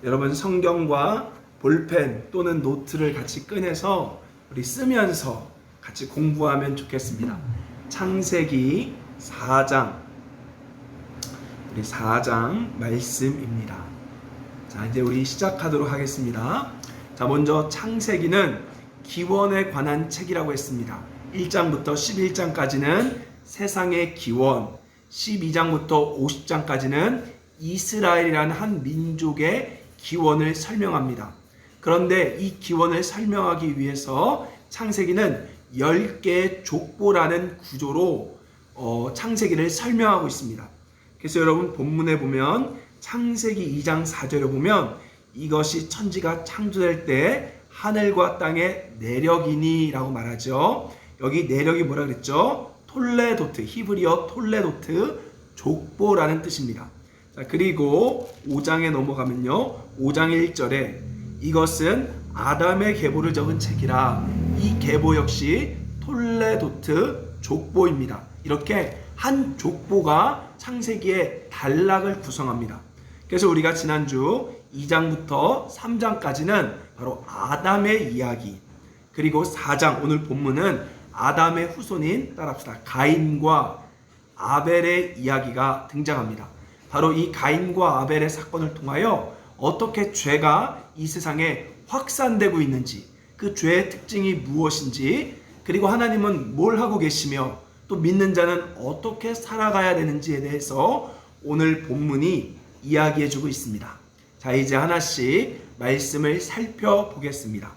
여러분 성경과 볼펜 또는 노트를 같이 꺼내서 우리 쓰면서 같이 공부하면 좋겠습니다. 창세기 4장, 우리 4장 말씀입니다. 자, 이제 우리 시작하도록 하겠습니다. 자, 먼저 창세기는 기원에 관한 책이라고 했습니다. 1장부터 11장까지는 세상의 기원, 12장부터 50장까지는 이스라엘이라는 한 민족의 기원을 설명합니다. 그런데 이 기원을 설명하기 위해서 창세기는 10개의 족보라는 구조로 창세기를 설명하고 있습니다. 그래서 여러분 본문에 보면 창세기 2장 4절에 보면 이것이 천지가 창조될 때 하늘과 땅의 내력이니 라고 말하죠. 여기 내력이 뭐라 그랬죠? 톨레도트, 히브리어 톨레도트 족보라는 뜻입니다. 자, 그리고 5장에 넘어가면요, 5장 1절에 이것은 아담의 계보를 적은 책이라. 이 계보 역시 톨레도트 족보입니다. 이렇게 한 족보가 창세기의 단락을 구성합니다. 그래서 우리가 지난주 2장부터 3장까지는 바로 아담의 이야기, 그리고 4장 오늘 본문은 아담의 후손인, 따라합시다, 가인과 아벨의 이야기가 등장합니다. 바로 이 가인과 아벨의 사건을 통하여 어떻게 죄가 이 세상에 확산되고 있는지, 그 죄의 특징이 무엇인지, 그리고 하나님은 뭘 하고 계시며 또 믿는 자는 어떻게 살아가야 되는지에 대해서 오늘 본문이 이야기해주고 있습니다. 자, 이제 하나씩 말씀을 살펴보겠습니다.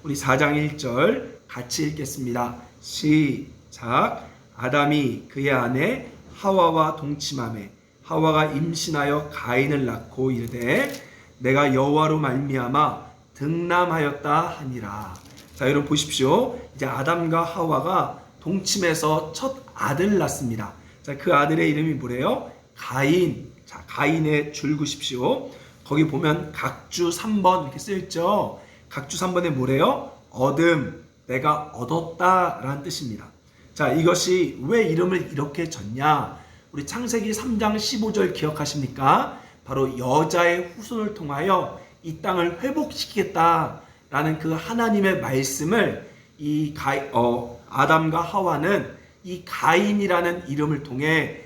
우리 4장 1절 같이 읽겠습니다. 시작. 아담이 그의 아내 하와와 동침하매 하와가 임신하여 가인을 낳고 이르되 내가 여호와로 말미암아 등남하였다 하니라. 자, 여러분 보십시오. 이제 아담과 하와가 동침해서 첫 아들을 낳습니다. 자, 그 아들의 이름이 뭐래요? 가인. 자, 가인의 줄구십시오. 거기 보면 각주 3번 이렇게 쓰여있죠. 각주 3번에 뭐래요? 얻음, 내가 얻었다 라는 뜻입니다. 자, 이것이 왜 이름을 이렇게 졌냐? 우리 창세기 3장 15절 기억하십니까? 바로 여자의 후손을 통하여 이 땅을 회복시키겠다라는 그 하나님의 말씀을 아담과 하와는 이 가인이라는 이름을 통해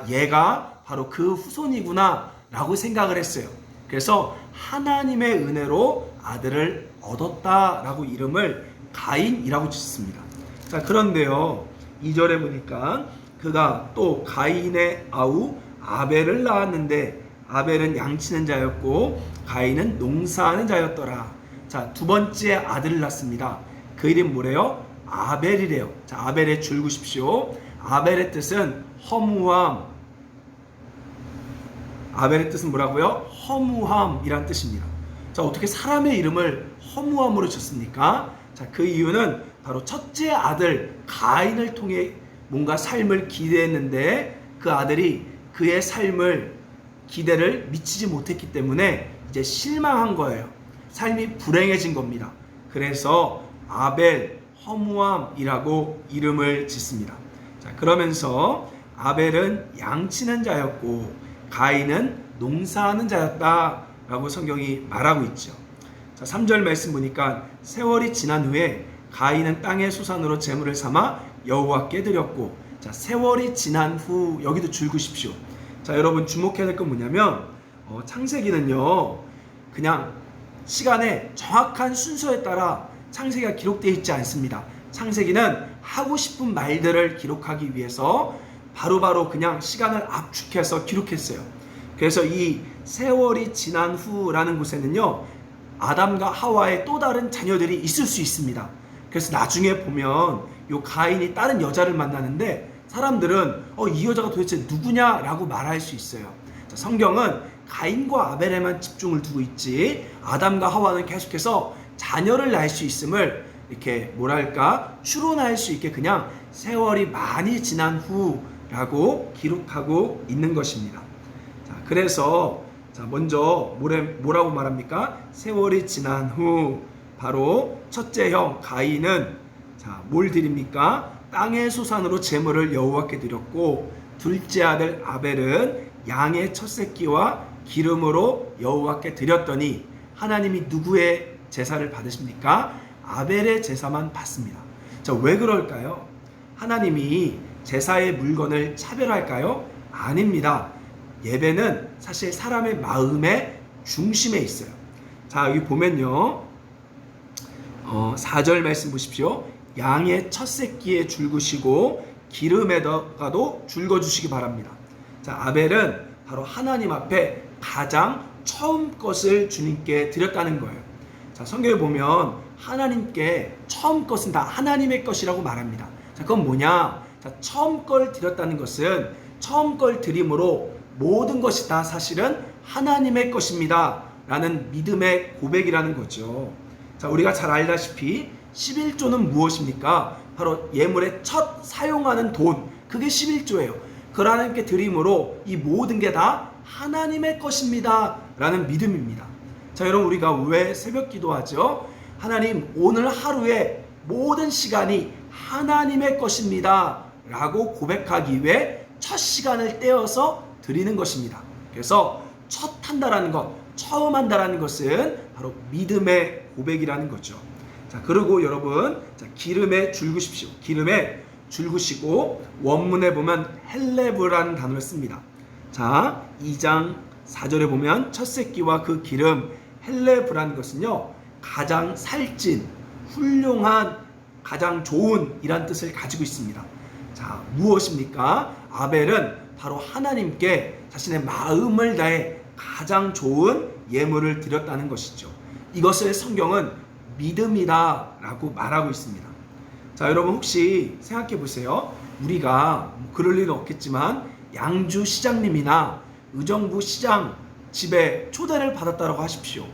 얘가 바로 그 후손이구나 라고 생각을 했어요. 그래서 하나님의 은혜로 아들을 얻었다라고 이름을 가인이라고 짓습니다. 자, 그런데요, 2절에 보니까 그가 또 가인의 아우 아벨을 낳았는데 아벨은 양치는 자였고 가인은 농사하는 자였더라. 자, 두 번째 아들을 낳습니다. 그 이름 뭐래요? 아벨이래요. 자, 아벨의 줄구십시오. 아벨의 뜻은 허무함. 아벨의 뜻은 뭐라고요? 허무함이란 뜻입니다. 자, 어떻게 사람의 이름을 허무함으로 졌습니까? 자, 그 이유는 바로 첫째 아들 가인을 통해 뭔가 삶을 기대했는데 그 아들이 그의 삶을 기대를 미치지 못했기 때문에 이제 실망한 거예요. 삶이 불행해진 겁니다. 그래서 아벨, 허무함이라고 이름을 짓습니다. 자, 그러면서 아벨은 양치는 자였고 가인은 농사하는 자였다라고 성경이 말하고 있죠. 자, 3절 말씀 보니까 세월이 지난 후에 가인은 땅의 소산으로 제물을 삼아 여호와께 드렸고, 자, 세월이 지난 후 여기도 줄구십시오. 자, 여러분 주목해야 될 건 뭐냐면 창세기는요 그냥 시간의 정확한 순서에 따라 창세기가 기록되어 있지 않습니다. 창세기는 하고 싶은 말들을 기록하기 위해서 바로바로 그냥 시간을 압축해서 기록했어요. 그래서 이 세월이 지난 후라는 곳에는요 아담과 하와의 또 다른 자녀들이 있을 수 있습니다. 그래서 나중에 보면 요 가인이 다른 여자를 만나는데 사람들은 이 여자가 도대체 누구냐라고 말할 수 있어요. 자, 성경은 가인과 아벨에만 집중을 두고 있지 아담과 하와는 계속해서 자녀를 낳을 수 있음을 이렇게 추론할 수 있게 그냥 세월이 많이 지난 후라고 기록하고 있는 것입니다. 자, 그래서 먼저 뭐라고 말합니까? 세월이 지난 후 바로 첫째 형 가인은 뭘 드립니까? 땅의 소산으로 제물을 여호와께 드렸고 둘째 아들 아벨은 양의 첫 새끼와 기름으로 여호와께 드렸더니 하나님이 누구의 제사를 받으십니까? 아벨의 제사만 받습니다. 자, 왜 그럴까요? 하나님이 제사의 물건을 차별할까요? 아닙니다. 예배는 사실 사람의 마음의 중심에 있어요. 자, 여기 보면요. 4절 말씀 보십시오. 양의 첫 새끼에 줄구시고 기름에다가도 줄거주시기 바랍니다. 자, 아벨은 바로 하나님 앞에 가장 처음 것을 주님께 드렸다는 거예요. 자, 성경에 보면 하나님께 처음 것은 다 하나님의 것이라고 말합니다. 자, 그건 뭐냐? 자, 처음 걸 드렸다는 것은 처음 걸 드림으로 모든 것이 다 사실은 하나님의 것입니다 라는 믿음의 고백이라는 거죠. 자, 우리가 잘 알다시피 11조는 무엇입니까? 바로 예물의 첫 사용하는 돈, 그게 11조예요. 그걸 하나님께 드림으로 이 모든 게 다 하나님의 것입니다 라는 믿음입니다. 자, 여러분, 우리가 왜 새벽 기도하죠? 하나님, 오늘 하루의 모든 시간이 하나님의 것입니다 라고 고백하기 위해 첫 시간을 떼어서 드리는 것입니다. 그래서 첫 한다라는 것, 처음 한다라는 것은 바로 믿음의 고백이라는 거죠. 자, 그리고 여러분, 자, 기름에 줄구십시오. 기름에 줄구시고 원문에 보면 헬레브라는 단어를 씁니다. 자, 2장 4절에 보면 첫 새끼와 그 기름, 헬레브라는 것은요, 가장 살찐, 훌륭한, 가장 좋은 이란 뜻을 가지고 있습니다. 자, 무엇입니까? 아벨은 바로 하나님께 자신의 마음을 다해 가장 좋은 예물을 드렸다는 것이죠. 이것을 성경은 믿음이다 라고 말하고 있습니다. 자, 여러분, 혹시 생각해 보세요. 우리가 그럴 일은 없겠지만 양주 시장님이나 의정부 시장 집에 초대를 받았다고 하십시오.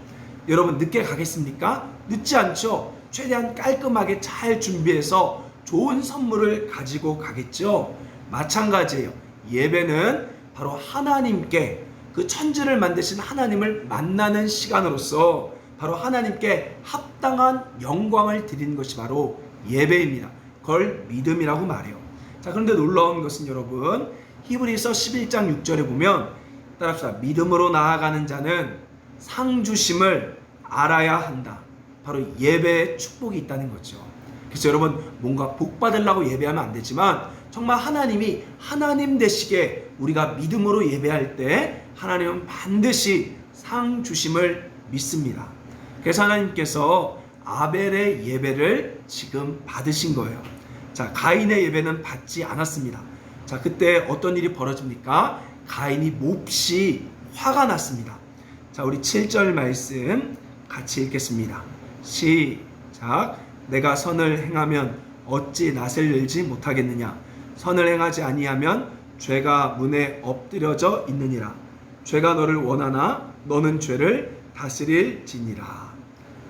여러분, 늦게 가겠습니까? 늦지 않죠. 최대한 깔끔하게 잘 준비해서 좋은 선물을 가지고 가겠죠. 마찬가지예요. 예배는 바로 하나님께, 그 천지를 만드신 하나님을 만나는 시간으로서 바로 하나님께 합당한 영광을 드리는 것이 바로 예배입니다. 그걸 믿음이라고 말해요. 자, 그런데 놀라운 것은 여러분, 히브리서 11장 6절에 보면, 따라합시다. 믿음으로 나아가는 자는 상 주심을 알아야 한다. 바로 예배의 축복이 있다는 거죠. 그래서 여러분, 뭔가 복 받으려고 예배하면 안 되지만 정말 하나님이 하나님 되시게 우리가 믿음으로 예배할 때 하나님은 반드시 상 주심을 믿습니다. 그래서 하나님께서 아벨의 예배를 지금 받으신 거예요. 자, 가인의 예배는 받지 않았습니다. 자, 그때 어떤 일이 벌어집니까? 가인이 몹시 화가 났습니다. 자, 우리 7절 말씀 같이 읽겠습니다. 시작. 내가 선을 행하면 어찌 낯을 열지 못하겠느냐? 선을 행하지 아니하면 죄가 문에 엎드려져 있느니라. 죄가 너를 원하나 너는 죄를 다스릴지니라.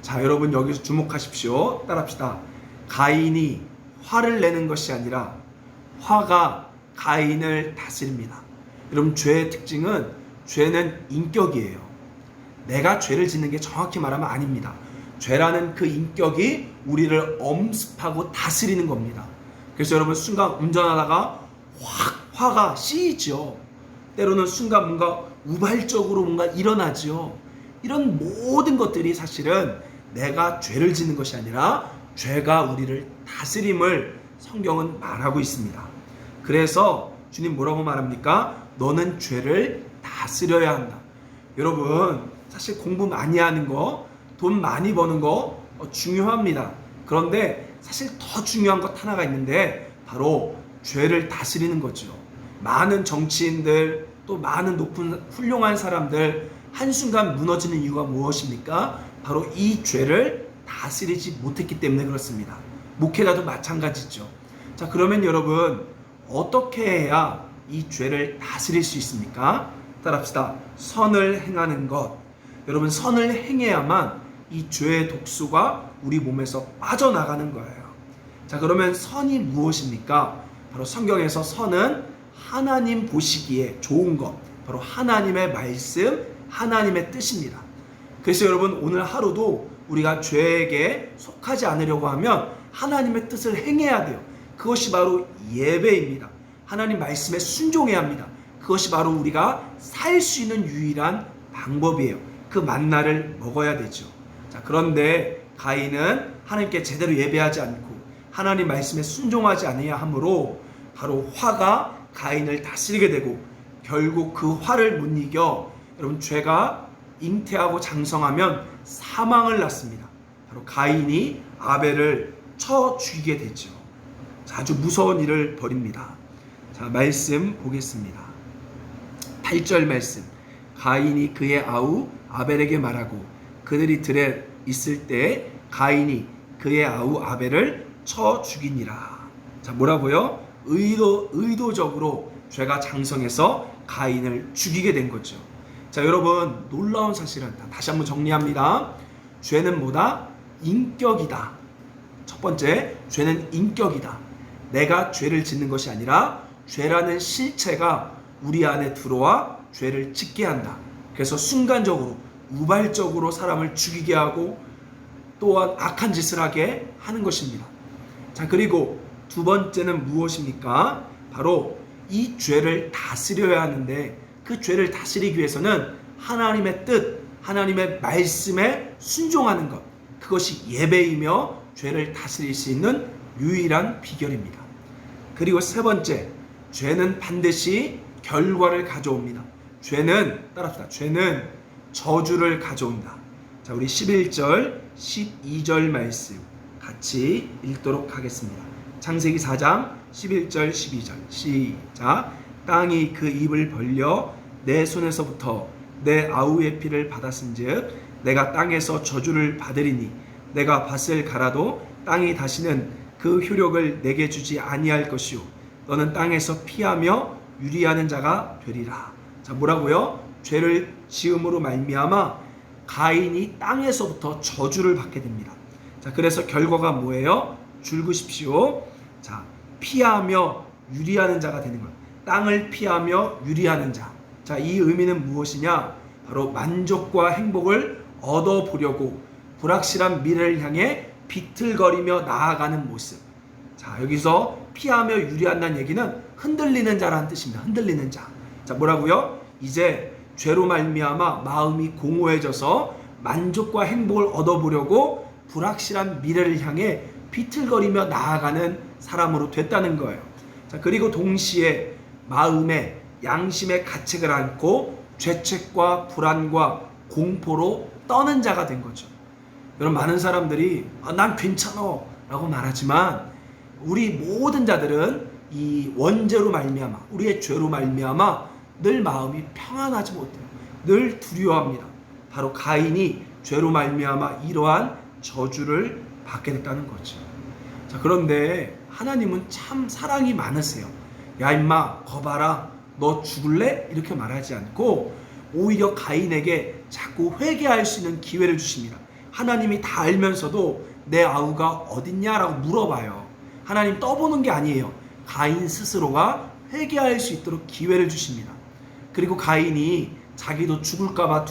자, 여러분, 여기서 주목하십시오. 따라합시다. 가인이 화를 내는 것이 아니라 화가 가인을 다스립니다. 여러분, 죄의 특징은, 죄는 인격이에요. 내가 죄를 짓는 게 정확히 말하면 아닙니다. 죄라는 그 인격이 우리를 엄습하고 다스리는 겁니다. 그래서 여러분, 순간 운전하다가 확 화가 씌이죠. 때로는 순간 뭔가 우발적으로 뭔가 일어나죠. 이런 모든 것들이 사실은 내가 죄를 짓는 것이 아니라 죄가 우리를 다스림을 성경은 말하고 있습니다. 그래서 주님 뭐라고 말합니까? 너는 죄를 다스려야 한다. 여러분, 사실 공부 많이 하는 거, 돈 많이 버는 거 중요합니다. 그런데 사실 더 중요한 것 하나가 있는데 바로 죄를 다스리는 거죠. 많은 정치인들, 또 많은 높은 훌륭한 사람들 한순간 무너지는 이유가 무엇입니까? 바로 이 죄를 다스리지 못했기 때문에 그렇습니다. 목회자도 마찬가지죠. 자, 그러면 여러분, 어떻게 해야 이 죄를 다스릴 수 있습니까? 따라합시다. 선을 행하는 것. 여러분, 선을 행해야만 이 죄의 독수가 우리 몸에서 빠져나가는 거예요. 자, 그러면 선이 무엇입니까? 바로 성경에서 선은 하나님 보시기에 좋은 것, 바로 하나님의 말씀, 하나님의 뜻입니다. 그래서 여러분, 오늘 하루도 우리가 죄에게 속하지 않으려고 하면 하나님의 뜻을 행해야 돼요. 그것이 바로 예배입니다. 하나님 말씀에 순종해야 합니다. 그것이 바로 우리가 살 수 있는 유일한 방법이에요. 그 만나를 먹어야 되죠. 자, 그런데 가인은 하나님께 제대로 예배하지 않고 하나님 말씀에 순종하지 아니하 함으로 바로 화가 가인을 다스리게 되고 결국 그 화를 못 이겨 여러분 죄가 잉태하고 장성하면 사망을 낳습니다. 바로 가인이 아벨을 쳐 죽이게 되죠. 자, 아주 무서운 일을 벌입니다. 자, 말씀 보겠습니다. 8절 말씀. 가인이 그의 아우 아벨에게 말하고 그들이 들에 있을 때 가인이 그의 아우 아벨을 쳐 죽이니라. 자, 뭐라고요? 의도적으로 죄가 장성해서 가인을 죽이게 된 거죠. 자, 여러분 놀라운 사실은 다시 한번 정리합니다. 죄는 뭐다? 인격이다. 첫 번째, 죄는 인격이다. 내가 죄를 짓는 것이 아니라 죄라는 실체가 우리 안에 들어와 죄를 짓게 한다. 그래서 순간적으로 우발적으로 사람을 죽이게 하고 또한 악한 짓을 하게 하는 것입니다. 자, 그리고 두 번째는 무엇입니까? 바로 이 죄를 다스려야 하는데 그 죄를 다스리기 위해서는 하나님의 뜻, 하나님의 말씀에 순종하는 것, 그것이 예배이며 죄를 다스릴 수 있는 유일한 비결입니다. 그리고 세 번째, 죄는 반드시 결과를 가져옵니다. 따라합시다. 죄는 저주를 가져온다. 자, 우리 11절, 12절 말씀 같이 읽도록 하겠습니다. 창세기 4장 11절, 12절 시작. 땅이 그 입을 벌려 내 손에서부터 내 아우의 피를 받았은즉 내가 땅에서 저주를 받으리니 내가 밭을 갈아도 땅이 다시는 그 효력을 내게 주지 아니할 것이요 너는 땅에서 피하며 유리하는 자가 되리라. 자, 뭐라고요? 죄를 지음으로 말미암아 가인이 땅에서부터 저주를 받게 됩니다. 자, 그래서 결과가 뭐예요? 줄그십시오. 자, 피하며 유리하는 자가 되는 거예요. 땅을 피하며 유리하는 자. 자, 이 의미는 무엇이냐? 바로 만족과 행복을 얻어보려고 불확실한 미래를 향해 비틀거리며 나아가는 모습. 자, 여기서 피하며 유리한다는 얘기는 흔들리는 자라는 뜻입니다. 흔들리는 자. 자, 뭐라고요? 이제 죄로 말미암아 마음이 공허해져서 만족과 행복을 얻어보려고 불확실한 미래를 향해 비틀거리며 나아가는 사람으로 됐다는 거예요. 자, 그리고 동시에 마음에 양심의 가책을 안고 죄책과 불안과 공포로 떠는 자가 된 거죠. 여러분, 많은 사람들이 난 괜찮아 라고 말하지만 우리 모든 자들은 이 원죄로 말미암아 우리의 죄로 말미암아 늘 마음이 평안하지 못해요. 늘 두려워합니다. 바로 가인이 죄로 말미암아 이러한 저주를 받게 됐다는 거죠. 자, 그런데 하나님은 참 사랑이 많으세요. 야 임마 거봐라 너 죽을래? 이렇게 말하지 않고 오히려 가인에게 자꾸 회개할 수 있는 기회를 주십니다. 하나님이 다 알면서도 내 아우가 어딨냐라고 물어봐요. 하나님 떠보는 게 아니에요. 가인 스스로가 회개할 수 있도록 기회를 주십니다. 그리고 가인이 자기도 죽을까봐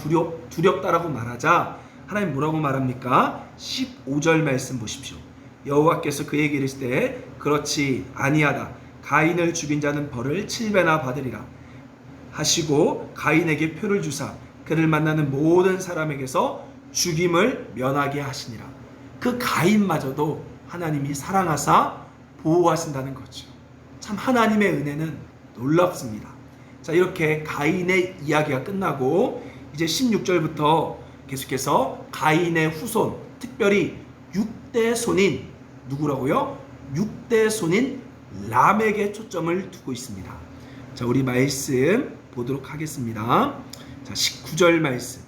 두렵다라고 말하자 하나님 뭐라고 말합니까? 15절 말씀 보십시오. 여호와께서 그에게 이르시되 그렇지 아니하다. 가인을 죽인 자는 벌을 7배나 받으리라 하시고 가인에게 표를 주사 그를 만나는 모든 사람에게서 죽임을 면하게 하시니라. 그 가인마저도 하나님이 사랑하사 보호하신다는 거죠. 참 하나님의 은혜는 놀랍습니다. 자, 이렇게 가인의 이야기가 끝나고 이제 16절부터 계속해서 가인의 후손, 특별히 6대 손인 누구라고요? 6대 손인 람에게 초점을 두고 있습니다. 자, 우리 말씀 보도록 하겠습니다. 자, 19절 말씀.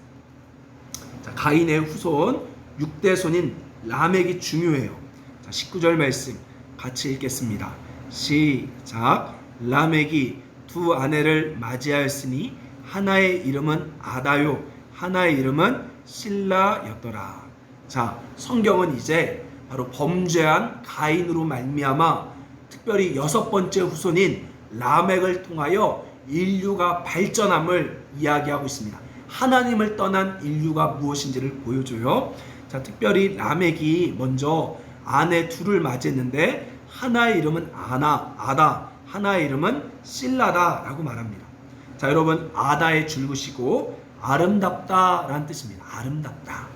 자, 가인의 후손 6대 손인 람에게 중요해요. 자, 19절 말씀 같이 읽겠습니다. 시작. 람에기 두 아내를 맞이하였으니 하나의 이름은 아다요 하나의 이름은 실라였더라. 자, 성경은 이제 바로 범죄한 가인으로 말미암아 특별히 6번째 후손인 라멕을 통하여 인류가 발전함을 이야기하고 있습니다. 하나님을 떠난 인류가 무엇인지를 보여줘요. 자, 특별히 라멕이 먼저 아내 둘을 맞이했는데 하나의 이름은 아다, 하나의 이름은 실라다라고 말합니다. 자, 여러분 아다의 줄긋이고 아름답다라는 뜻입니다. 아름답다.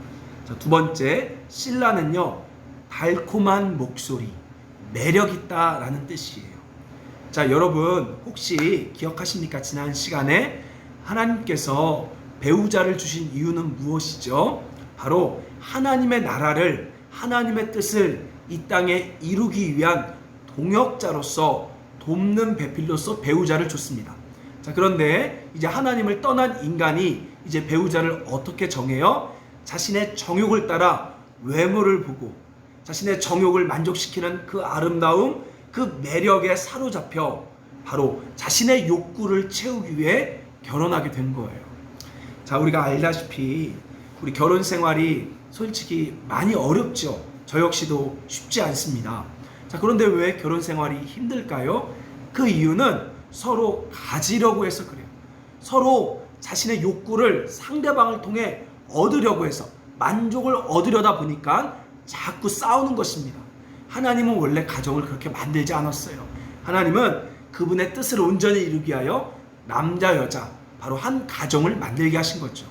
자, 두 번째 실라는요, 달콤한 목소리, 매력 있다라는 뜻이에요. 자, 여러분 혹시 기억하십니까? 지난 시간에 하나님께서 배우자를 주신 이유는 무엇이죠? 바로 하나님의 나라를, 하나님의 뜻을 이 땅에 이루기 위한 동역자로서, 돕는 배필로서 배우자를 줬습니다. 자, 그런데 이제 하나님을 떠난 인간이 이제 배우자를 어떻게 정해요? 자신의 정욕을 따라 외모를 보고 자신의 정욕을 만족시키는 그 아름다움, 그 매력에 사로잡혀 바로 자신의 욕구를 채우기 위해 결혼하게 된 거예요. 자, 우리가 알다시피 우리 결혼 생활이 솔직히 많이 어렵죠. 저 역시도 쉽지 않습니다. 자, 그런데 왜 결혼 생활이 힘들까요? 그 이유는 서로 가지려고 해서 그래요. 서로 자신의 욕구를 상대방을 통해 얻으려고 해서, 만족을 얻으려다 보니까 자꾸 싸우는 것입니다. 하나님은 원래 가정을 그렇게 만들지 않았어요. 하나님은 그분의 뜻을 온전히 이루기 위하여 남자 여자 바로 한 가정을 만들게 하신 거죠.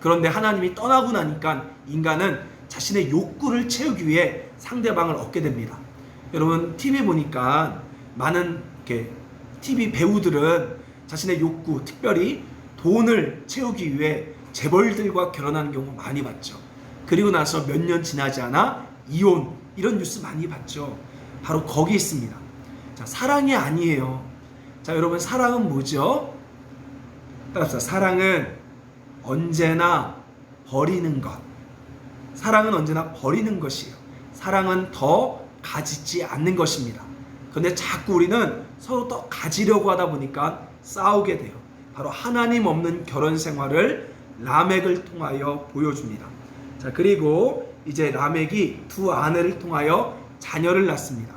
그런데 하나님이 떠나고 나니까 인간은 자신의 욕구를 채우기 위해 상대방을 얻게 됩니다. 여러분 TV 보니까 많은 TV 배우들은 자신의 욕구, 특별히 돈을 채우기 위해 재벌들과 결혼하는 경우 많이 봤죠. 그리고 나서 몇 년 지나지 않아 이혼, 이런 뉴스 많이 봤죠. 바로 거기 있습니다. 자, 사랑이 아니에요. 자, 여러분 사랑은 뭐죠? 따라서 사랑은 언제나 버리는 것. 사랑은 언제나 버리는 것이에요. 사랑은 더 가지지 않는 것입니다. 그런데 자꾸 우리는 서로 더 가지려고 하다 보니까 싸우게 돼요. 바로 하나님 없는 결혼 생활을 라멕을 통하여 보여줍니다. 자, 그리고 이제 라멕이 두 아내를 통하여 자녀를 낳습니다.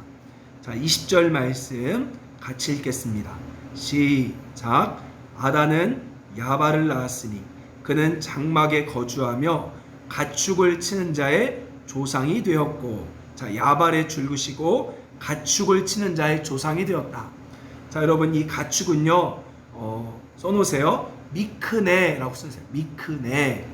자, 20절 말씀 같이 읽겠습니다. 시작. 아다는 야발을 낳았으니 그는 장막에 거주하며 가축을 치는 자의 조상이 되었고, 자, 야발의 줄긋이고 가축을 치는 자의 조상이 되었다. 자, 여러분 이 가축은요, 써놓으세요. 미크네라고 쓰세요. 미크네.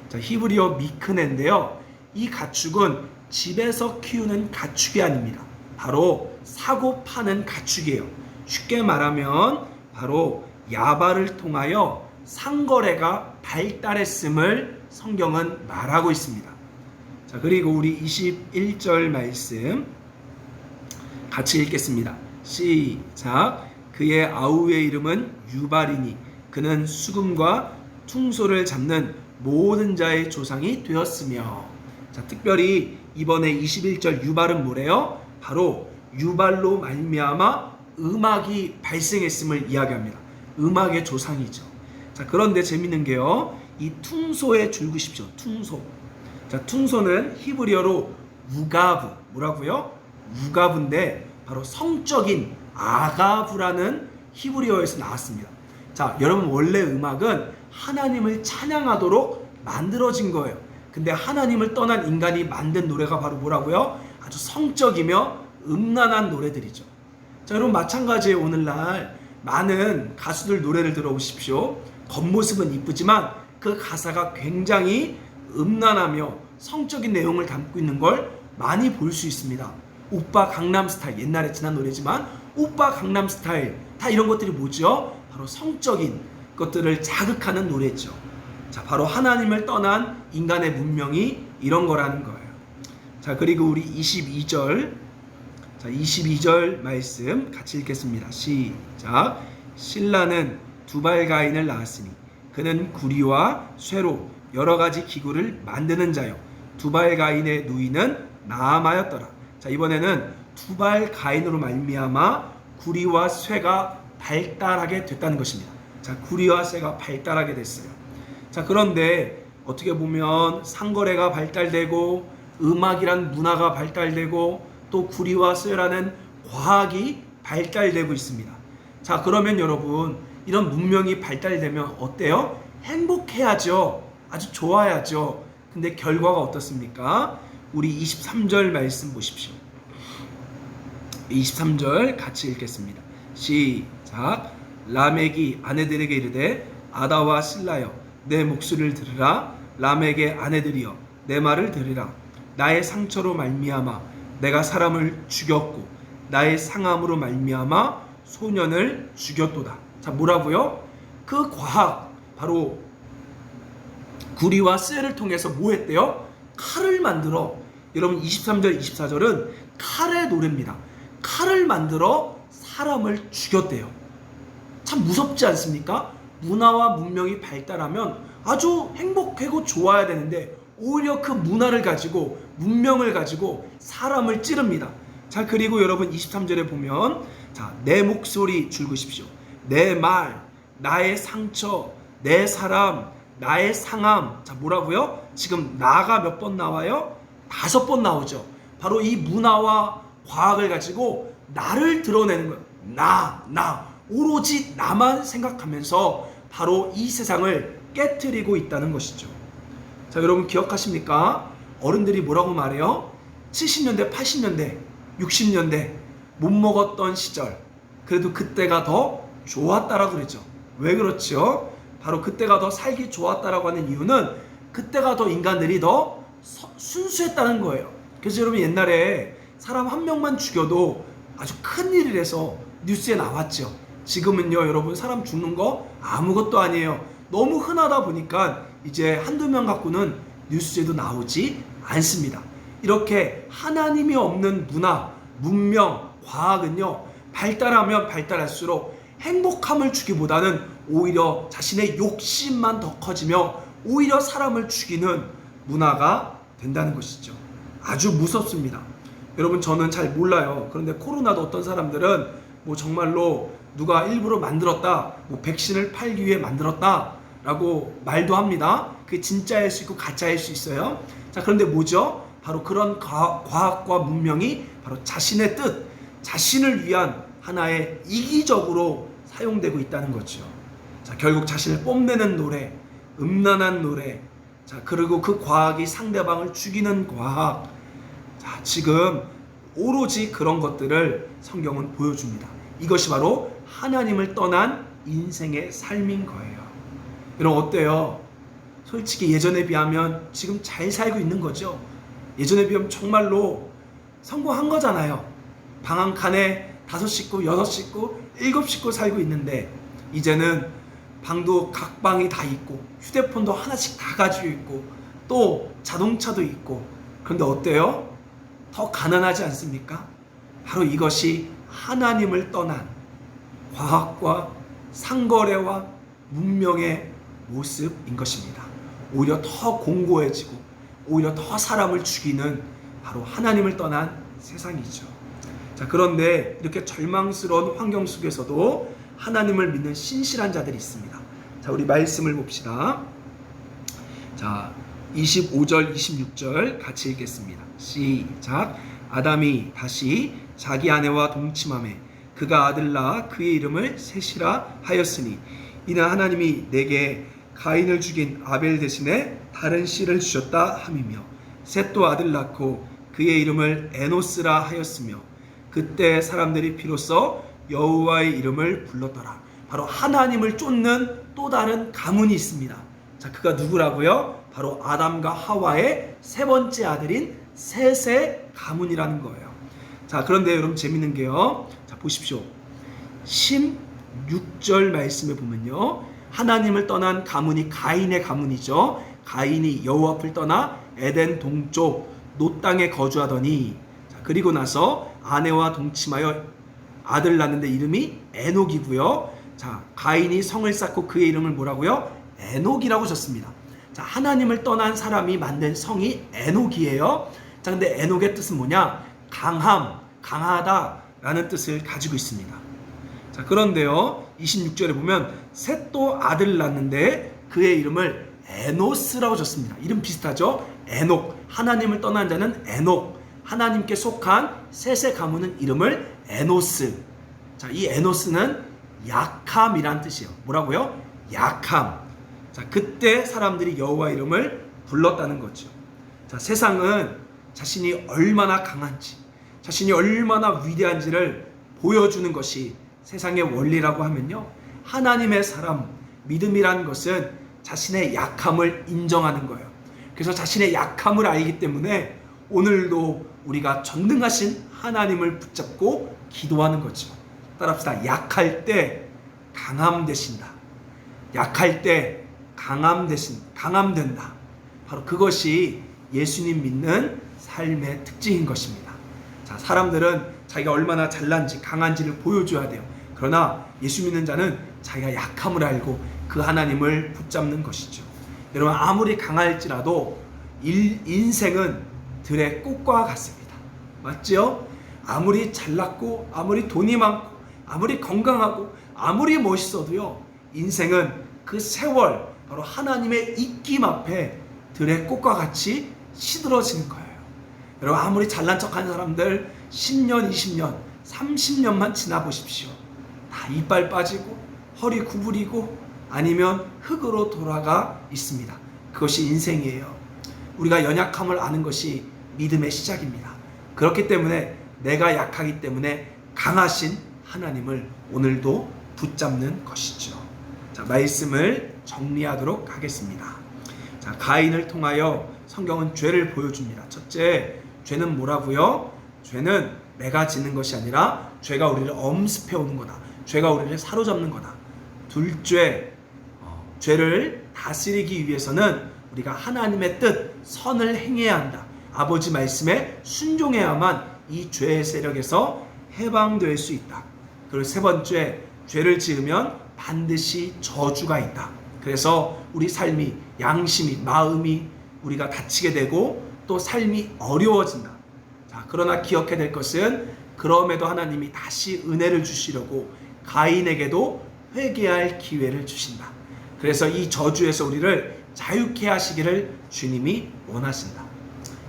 자, 히브리어 미크네인데요. 이 가축은 집에서 키우는 가축이 아닙니다. 바로 사고 파는 가축이에요. 쉽게 말하면 바로 야발을 통하여 상거래가 발달했음을 성경은 말하고 있습니다. 자, 그리고 우리 21절 말씀 같이 읽겠습니다. 시작. 그의 아우의 이름은 유발이니 그는 수금과 퉁소를 잡는 모든 자의 조상이 되었으며. 자, 특별히 이번에 21절 유발은 뭐래요? 바로 유발로 말미암아 음악이 발생했음을 이야기합니다. 음악의 조상이죠. 자, 그런데 재밌는 게요, 이 퉁소에 줄긋이십시오. 퉁소. 자, 퉁소는 히브리어로 우가브, 뭐라고요? 우가브인데 바로 성적인 아가브라는 히브리어에서 나왔습니다. 자, 여러분 원래 음악은 하나님을 찬양하도록 만들어진 거예요. 근데 하나님을 떠난 인간이 만든 노래가 바로 뭐라고요? 아주 성적이며 음란한 노래들이죠. 자, 여러분 마찬가지예요. 오늘날 많은 가수들 노래를 들어보십시오. 겉모습은 이쁘지만 그 가사가 굉장히 음란하며 성적인 내용을 담고 있는 걸 많이 볼 수 있습니다. 오빠 강남스타일, 옛날에 지난 노래지만 오빠 강남스타일, 다 이런 것들이 뭐죠? 바로 성적인 것들을 자극하는 노래죠. 자, 바로 하나님을 떠난 인간의 문명이 이런 거라는 거예요. 자, 그리고 우리 22절, 자, 22절 말씀 같이 읽겠습니다. 시작. 신라는 두발가인을 낳았으니 그는 구리와 쇠로 여러 가지 기구를 만드는 자요 두발가인의 누이는 나아마였더라. 자, 이번에는 두발가인으로 말미암아 구리와 쇠가 발달하게 됐다는 것입니다. 자, 구리와 쇠가 발달하게 됐어요. 자, 그런데 어떻게 보면 상거래가 발달되고 음악이란 문화가 발달되고 또 구리와 쇠라는 과학이 발달되고 있습니다. 자, 그러면 여러분 이런 문명이 발달되면 어때요? 행복해야죠. 아주 좋아야죠. 근데 결과가 어떻습니까? 우리 23절 말씀 보십시오. 23절 같이 읽겠습니다. 시작. 라멕이 아내들에게 이르되 아다와 실라여 내 목소리를 들으라. 라멕의 아내들이여 내 말을 들으라. 나의 상처로 말미암아 내가 사람을 죽였고 나의 상함으로 말미암아 소년을 죽였도다. 자, 뭐라고요? 그 과학, 바로 구리와 쇠를 통해서 뭐 했대요? 칼을 만들어. 여러분 23절 24절은 칼의 노래입니다. 칼을 만들어 사람을 죽였대요. 참 무섭지 않습니까? 문화와 문명이 발달하면 아주 행복하고 좋아야 되는데 오히려 그 문화를 가지고 문명을 가지고 사람을 찌릅니다. 자, 그리고 여러분 23절에 보면 자, 내 목소리 줄그십시오. 내 말, 나의 상처, 내 사람, 나의 상함. 자, 뭐라고요? 지금 나가 몇 번 나와요? 5번 나오죠. 바로 이 문화와 과학을 가지고 나를 드러내는 거예요. 나 오로지 나만 생각하면서 바로 이 세상을 깨트리고 있다는 것이죠. 자, 여러분 기억하십니까? 어른들이 뭐라고 말해요? 70년대, 80년대, 60년대 못 먹었던 시절, 그래도 그때가 더 좋았다라고 그러죠. 왜 그렇죠? 바로 그때가 더 살기 좋았다라고 하는 이유는 그때가 더 인간들이 더 순수했다는 거예요. 그래서 여러분 옛날에 사람 한 명만 죽여도 아주 큰일이라서 뉴스에 나왔죠. 지금은요 여러분 사람 죽는 거 아무것도 아니에요. 너무 흔하다 보니까 이제 한두 명 갖고는 뉴스에도 나오지 않습니다. 이렇게 하나님이 없는 문화, 문명, 과학은요 발달하면 발달할수록 행복함을 주기보다는 오히려 자신의 욕심만 더 커지며 오히려 사람을 죽이는 문화가 된다는 것이죠. 아주 무섭습니다. 여러분 저는 잘 몰라요. 그런데 코로나도 어떤 사람들은 뭐 정말로 누가 일부러 만들었다, 뭐 백신을 팔기 위해 만들었다 라고 말도 합니다. 그게 진짜일 수 있고 가짜일 수 있어요. 자, 그런데 뭐죠? 바로 그런 과학과 문명이 바로 자신의 뜻, 자신을 위한 하나의 이기적으로 사용되고 있다는 거죠. 자, 결국 자신을 뽐내는 노래, 음란한 노래, 자, 그리고 그 과학이 상대방을 죽이는 과학. 자, 지금 오로지 그런 것들을 성경은 보여줍니다. 이것이 바로 하나님을 떠난 인생의 삶인 거예요. 여러분 어때요? 솔직히 예전에 비하면 지금 잘 살고 있는 거죠. 예전에 비하면 정말로 성공한 거잖아요. 방 한 칸에 5식구, 6식구, 7식구 살고 있는데 이제는 방도 각 방이 다 있고 휴대폰도 하나씩 다 가지고 있고 또 자동차도 있고. 그런데 어때요? 더 가난하지 않습니까? 바로 이것이 하나님을 떠난 과학과 상거래와 문명의 모습인 것입니다. 오히려 더 공고해지고 오히려 더 사람을 죽이는 바로 하나님을 떠난 세상이죠. 자, 그런데 이렇게 절망스러운 환경 속에서도 하나님을 믿는 신실한 자들이 있습니다. 자, 우리 말씀을 봅시다. 자, 25절 26절 같이 읽겠습니다. 시작. 아담이 다시 자기 아내와 동침하매 그가 아들 낳아 그의 이름을 셋이라 하였으니 이는 하나님이 내게 가인을 죽인 아벨 대신에 다른 씨를 주셨다 함이며 셋도 아들 낳고 그의 이름을 에노스라 하였으며 그때 사람들이 비로소 여호와의 이름을 불렀더라. 바로 하나님을 쫓는 또 다른 가문이 있습니다. 자, 그가 누구라고요? 바로 아담과 하와의 세 번째 아들인 셋의 가문이라는 거예요. 자, 그런데 여러분 재밌는 게요. 자, 보십시오. 16절 말씀에 보면요. 하나님을 떠난 가문이 가인의 가문이죠. 가인이 여호와 앞을 떠나 에덴 동쪽 노 땅에 거주하더니 자, 그리고 나서 아내와 동침하여 아들 낳는데 이름이 에녹이고요. 자, 가인이 성을 쌓고 그의 이름을 뭐라고요? 에녹이라고 졌습니다. 자, 하나님을 떠난 사람이 만든 성이 에녹이에요. 자, 근데 에녹의 뜻은 뭐냐? 강함, 강하다라는 뜻을 가지고 있습니다. 자, 그런데요 26절에 보면 셋도 아들 낳는데 그의 이름을 에노스라고 졌습니다. 이름 비슷하죠? 에녹, 하나님을 떠난 자는 에녹, 하나님께 속한 셋의 가문은 이름을 에노스. 자, 이 에노스는 약함이란 뜻이에요. 뭐라고요? 약함. 자, 그때 사람들이 여호와 이름을 불렀다는 거죠. 자, 세상은 자신이 얼마나 강한지, 자신이 얼마나 위대한지를 보여주는 것이 세상의 원리라고 하면요, 하나님의 사람, 믿음이란 것은 자신의 약함을 인정하는 거예요. 그래서 자신의 약함을 알기 때문에 오늘도 우리가 전능하신 하나님을 붙잡고 기도하는 거죠. 따라합시다. 약할 때 강함 되신다. 약할 때 강함된다. 바로 그것이 예수님 믿는 삶의 특징인 것입니다. 자, 사람들은 자기가 얼마나 잘난지 강한지를 보여줘야 돼요. 그러나 예수 믿는 자는 자기가 약함을 알고 그 하나님을 붙잡는 것이죠. 여러분, 아무리 강할지라도 인생은 들의 꽃과 같습니다. 맞죠? 아무리 잘났고 아무리 돈이 많고 아무리 건강하고 아무리 멋있어도요, 인생은 그 세월, 바로 하나님의 입김 앞에 들의 꽃과 같이 시들어지는 거예요. 여러분, 아무리 잘난 척하는 사람들 10년, 20년, 30년만 지나보십시오. 다 이빨 빠지고 허리 구부리고 아니면 흙으로 돌아가 있습니다. 그것이 인생이에요. 우리가 연약함을 아는 것이 믿음의 시작입니다. 그렇기 때문에 내가 약하기 때문에 강하신 하나님을 오늘도 붙잡는 것이죠. 자, 말씀을 정리하도록 하겠습니다. 자, 가인을 통하여 성경은 죄를 보여줍니다. 첫째, 죄는 뭐라고요? 죄는 내가 짓는 것이 아니라 죄가 우리를 엄습해 오는 거다. 죄가 우리를 사로잡는 거다. 둘째, 죄를 다스리기 위해서는 우리가 하나님의 뜻, 선을 행해야 한다. 아버지 말씀에 순종해야만 이 죄의 세력에서 해방될 수 있다. 그리고 세 번째, 죄를 지으면 반드시 저주가 있다. 그래서 우리 삶이, 양심이, 마음이 우리가 다치게 되고 또 삶이 어려워진다. 자, 그러나 기억해야 될 것은 그럼에도 하나님이 다시 은혜를 주시려고 가인에게도 회개할 기회를 주신다. 그래서 이 저주에서 우리를 자유케 하시기를 주님이 원하신다.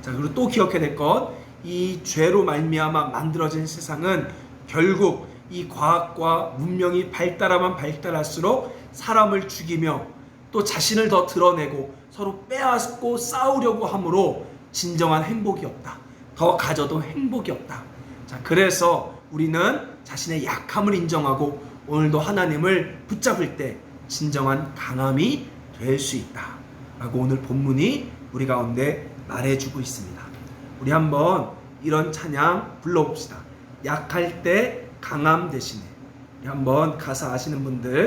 자, 그리고 또 기억해야 될 것, 이 죄로 말미암아 만들어진 세상은 결국 이 과학과 문명이 발달하면 발달할수록 사람을 죽이며 또 자신을 더 드러내고 서로 빼앗고 싸우려고 함으로 진정한 행복이 없다. 더 가져도 행복이 없다. 자, 그래서 우리는 자신의 약함을 인정하고 오늘도 하나님을 붙잡을 때 진정한 강함이 될 수 있다 라고 오늘 본문이 우리 가운데 말해주고 있습니다. 우리 한번 이런 찬양 불러봅시다. 약할 때 강함 되시네. 우리 한번 가사 아시는 분들